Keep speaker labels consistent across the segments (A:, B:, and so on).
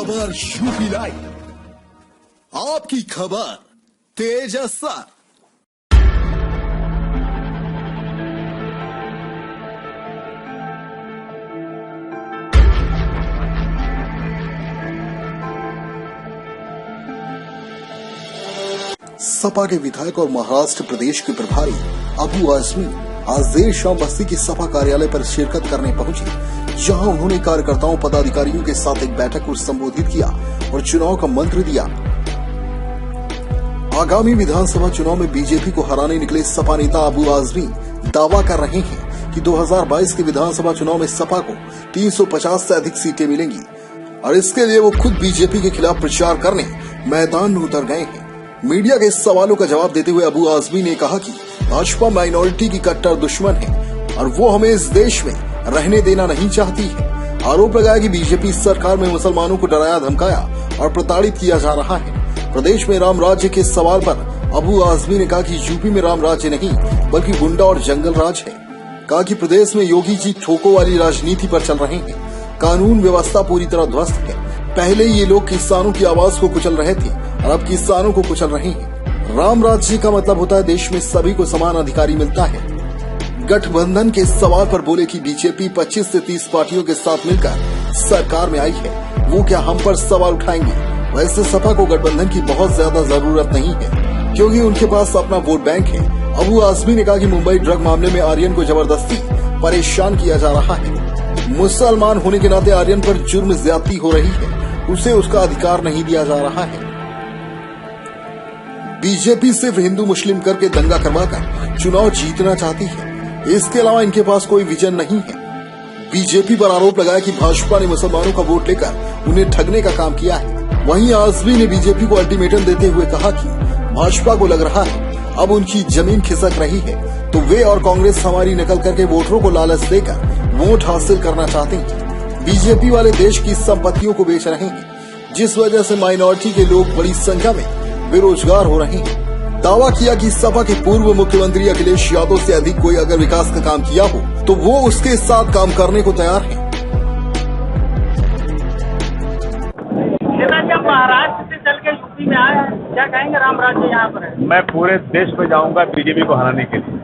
A: खबर UP live, आपकी खबर तेज असर। सपा के विधायक और महाराष्ट्र प्रदेश के प्रभारी अबू आजमी आज देर शाम बस्ती की सपा कार्यालय पर शिरकत करने पहुंचे, जहां उन्होंने कार्यकर्ताओं पदाधिकारियों के साथ एक बैठक को संबोधित किया और चुनाव का मंत्र दिया। आगामी विधानसभा चुनाव में बीजेपी को हराने निकले सपा नेता अबू आजमी दावा कर रहे हैं कि 2022 के विधानसभा चुनाव में सपा को 350 से अधिक सीटें मिलेंगी और इसके लिए वो खुद बीजेपी के खिलाफ प्रचार करने मैदान में उतर गए हैं। मीडिया के सवालों का जवाब देते हुए अबू आजमी ने कहा कि भाजपा माइनॉरिटी की कट्टर दुश्मन है और वो हमें इस देश में रहने देना नहीं चाहती है। आरोप लगाया कि बीजेपी सरकार में मुसलमानों को डराया धमकाया और प्रताड़ित किया जा रहा है। प्रदेश में राम राज्य के सवाल पर अबू आजमी ने कहा कि यूपी में राम राज्य नहीं बल्कि गुंडा और जंगल राज है। कहा कि प्रदेश में योगी जी ठोको वाली राजनीति पर चल रहे हैं, कानून व्यवस्था पूरी तरह ध्वस्त है। पहले ये लोग किसानों की आवाज को कुचल रहे थे और अब किसानों को कुचल रहे हैं। राम राज्य का मतलब होता है देश में सभी को समान अधिकारी मिलता है। गठबंधन के सवाल पर बोले कि बीजेपी 25 से 30 पार्टियों के साथ मिलकर सरकार में आई है, वो क्या हम पर सवाल उठाएंगे? वैसे सपा को गठबंधन की बहुत ज्यादा जरूरत नहीं है क्योंकि उनके पास अपना वोट बैंक है। अबू आजमी ने कहा कि मुंबई ड्रग मामले में आर्यन को जबरदस्ती परेशान किया जा रहा है। मुसलमान होने के नाते आर्यन पर जुर्म ज्यादती हो रही है, उसे उसका अधिकार नहीं दिया जा रहा है। बीजेपी सिर्फ हिंदू मुस्लिम करके दंगा करवाकर चुनाव जीतना चाहती है, इसके अलावा इनके पास कोई विजन नहीं है। बीजेपी पर आरोप लगाया कि भाजपा ने मुसलमानों का वोट लेकर उन्हें ठगने का काम किया है। वहीं आजमी ने बीजेपी को अल्टीमेटम देते हुए कहा कि भाजपा को लग रहा है अब उनकी जमीन खिसक रही है तो वे और कांग्रेस हमारी नकल करके वोटरों को लालच देकर वोट हासिल करना चाहते हैं। बीजेपी वाले देश की संपत्तियों को बेच रहे हैं, जिस वजह से माइनॉरिटी के लोग बड़ी संख्या में बेरोजगार हो रहे हैं। दावा किया कि सपा के पूर्व मुख्यमंत्री अखिलेश यादव से अधिक कोई अगर विकास का काम किया हो तो वो उसके साथ काम करने को तैयार है।
B: जब महाराष्ट्र से चल के यूपी में आए, क्या कहेंगे? राम राज्य यहाँ पर है।
C: मैं पूरे देश में जाऊंगा बीजेपी को हराने के लिए।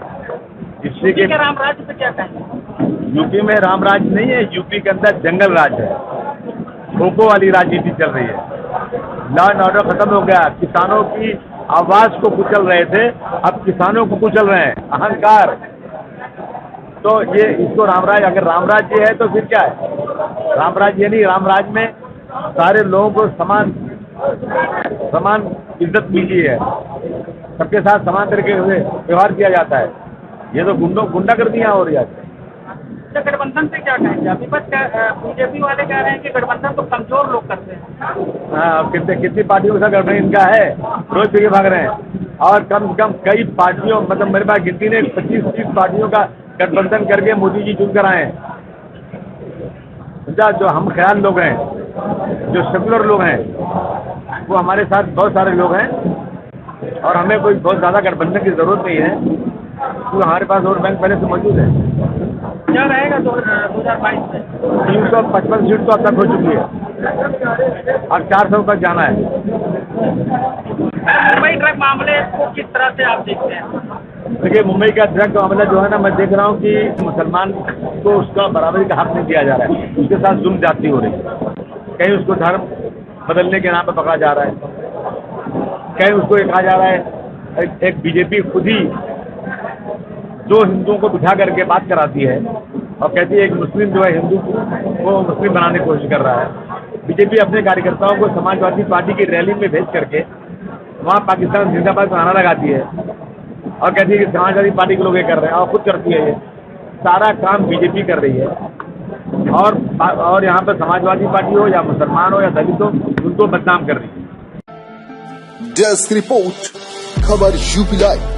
C: इसी के
B: राम राज्य पे क्या कहेंगे?
C: यूपी में राम राज्य नहीं है, यूपी के अंदर जंगल राज है, ठोको वाली राजनीति चल रही है। लॉ एंड ऑर्डर खत्म हो गया, किसानों की आवाज को कुचल रहे थे, अब किसानों को कुचल रहे हैं। अहंकार। तो ये इसको रामराज, अगर रामराज्य है तो फिर क्या है? रामराज्य नहीं, रामराज में सारे लोगों को समान इज्जत मिली है, सबके साथ समान तरीके से व्यवहार किया जाता है। ये तो गुंडागर्दियां हो रही है।
B: गठबंधन से क्या कहेंगे? अभी बस बीजेपी वाले कह रहे हैं कि गठबंधन तो कमजोर लोग करते हैं।
C: हाँ, कितनी पार्टियों के साथ गठबंधन इनका है, रोज पीछे भाग रहे हैं। और कम से कम कई पार्टियों, मतलब मेरे पास गिनती ने 25-30 पार्टियों का गठबंधन करके मोदी जी चुन कर आए हैं। जो हम ख्याल लोग हैं, जो सेकुलर लोग हैं, वो हमारे साथ बहुत सारे लोग हैं और हमें कोई बहुत ज्यादा गठबंधन की जरूरत नहीं है क्योंकि हमारे पास वोट बैंक पहले से मौजूद है।
B: क्या रहेगा 2022 में?
C: 355 सीट तो अब तक हो चुकी है, अब 400 तक जाना है।
B: मुंबई ड्रग मामले को किस तरह से आप देखते हैं?
C: देखिए, मुंबई का ड्रग मामला जो है ना, मैं देख रहा हूँ कि मुसलमान को उसका बराबरी का हक नहीं दिया जा रहा है, उसके साथ जुल्म ज्यादती हो रही है। कहीं उसको धर्म बदलने के नाम पर पकड़ा जा रहा है, कहीं उसको ये कहा जा रहा है, एक बीजेपी खुद ही दो हिंदुओं को बिठा करके बात कराती है और कहती है एक मुस्लिम जो है हिंदू को मुस्लिम बनाने की कोशिश कर रहा है। बीजेपी अपने कार्यकर्ताओं को समाजवादी पार्टी की रैली में भेज करके वहाँ पाकिस्तान जिंदाबाद का नारा लगाती है और कहती है कि समाजवादी पार्टी के लोग ये कर रहे हैं, और खुद करती है। ये सारा काम बीजेपी कर रही है और यहाँ पर समाजवादी पार्टी हो या मुसलमान हो या दलित हो, उनको बदनाम कर रही है।
A: डेस्क रिपोर्ट, खबर यूपी लाइव।